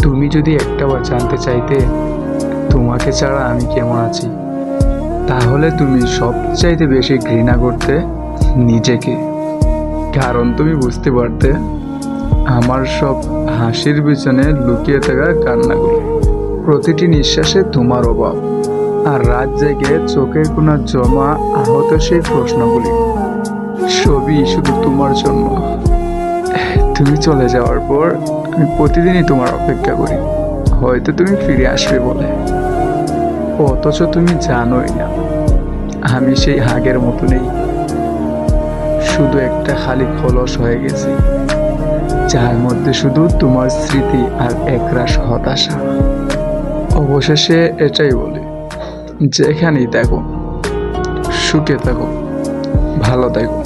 তুমি যদি একটাবার জানতে চাইতে তোমাকে ছাড়া আমি কেমন আছি, তাহলে তুমি সবচাইতে বেশি ঘৃণা করতে নিজেকে। কারণ তুমি বুঝতে পারতে আমার সব হাসির পিছনে লুকিয়ে থাকা কান্নাগুলো, প্রতিটি নিঃশ্বাসে তোমার অভাব, আর রাত জেগে চোখের কোণা জমা আহত সেই প্রশ্নগুলি, সবই শুধু তোমার জন্য। তুমি চলে যাওয়ার পর আমি প্রতিদিনই তোমার অপেক্ষা করি, হয়তো তুমি ফিরে আসবে বলে। অথচ তুমি জানোই না আমি সেই আগের মতো নেই, শুধু একটা খালি খোলস হয়ে গেছি, যার মধ্যে শুধু তোমার স্মৃতি আর একরাশ হতাশা। অবশেষে এটাই বলি, যেখানেই থাকো সুখে থাকো, ভালো থাকো।